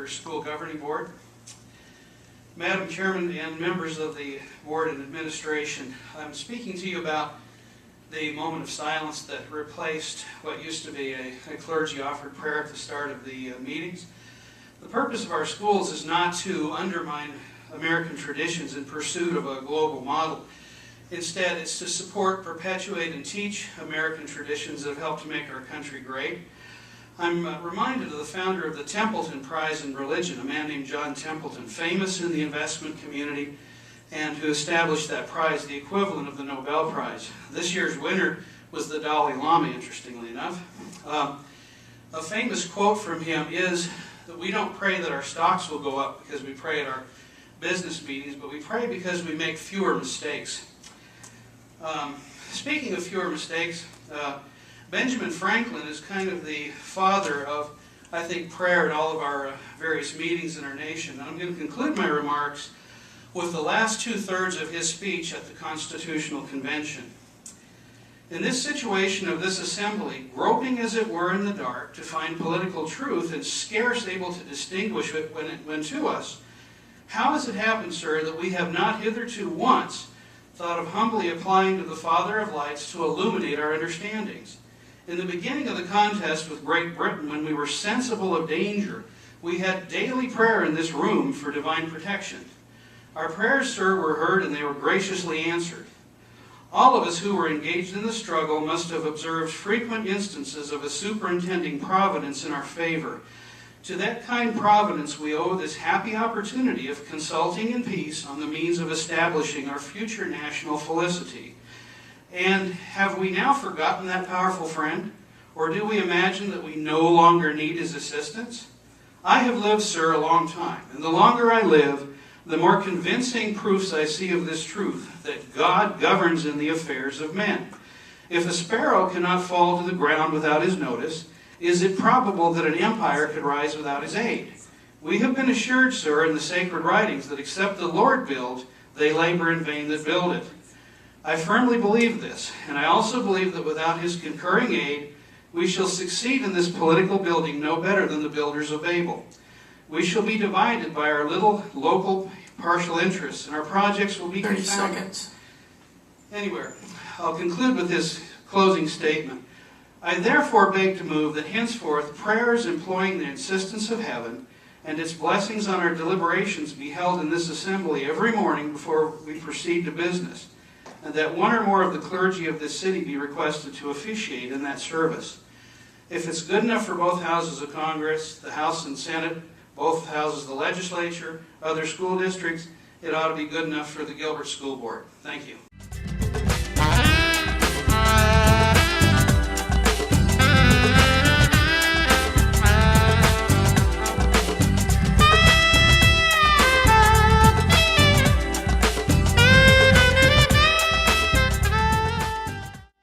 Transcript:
Parker School Governing Board. Madam Chairman and members of the board and administration, I'm speaking to you about the moment of silence that replaced what used to be a clergy-offered prayer at the start of the meetings. The purpose of our schools is not to undermine American traditions in pursuit of a global model. Instead, it's to support, perpetuate, and teach American traditions that have helped to make our country great. I'm reminded of the founder of the Templeton Prize in Religion, a man named John Templeton, famous in the investment community, and who established that prize, the equivalent of the Nobel Prize. This year's winner was the Dalai Lama, interestingly enough. A famous quote from him is that we don't pray that our stocks will go up because we pray at our business meetings, but we pray because we make fewer mistakes. Speaking of fewer mistakes, Benjamin Franklin is kind of the father of, I think, prayer at all of our various meetings in our nation. And I'm going to conclude my remarks with the last two-thirds of his speech at the Constitutional Convention. In this situation of this assembly, groping as it were in the dark to find political truth and scarce able to distinguish it when to us, how has it happened, sir, that we have not hitherto once thought of humbly applying to the Father of Lights to illuminate our understandings? In the beginning of the contest with Great Britain, when we were sensible of danger, we had daily prayer in this room for divine protection. Our prayers, sir, were heard and they were graciously answered. All of us who were engaged in the struggle must have observed frequent instances of a superintending providence in our favor. To that kind providence we owe this happy opportunity of consulting in peace on the means of establishing our future national felicity. And have we now forgotten that powerful friend? Or do we imagine that we no longer need his assistance? I have lived, sir, a long time, and the longer I live, the more convincing proofs I see of this truth, that God governs in the affairs of men. If a sparrow cannot fall to the ground without his notice, is it probable that an empire could rise without his aid? We have been assured, sir, in the sacred writings that except the Lord build, they labor in vain that build it. I firmly believe this, and I also believe that without his concurring aid, we shall succeed in this political building no better than the builders of Babel. We shall be divided by our little local partial interests, and our projects will be 30 confounded. seconds. Anyway, I'll conclude with this closing statement. I therefore beg to move that henceforth prayers employing the insistence of heaven and its blessings on our deliberations be held in this assembly every morning before we proceed to business, and that one or more of the clergy of this city be requested to officiate in that service. If it's good enough for both houses of Congress, the House and Senate, both houses of the legislature, other school districts, it ought to be good enough for the Gilbert School Board. Thank you.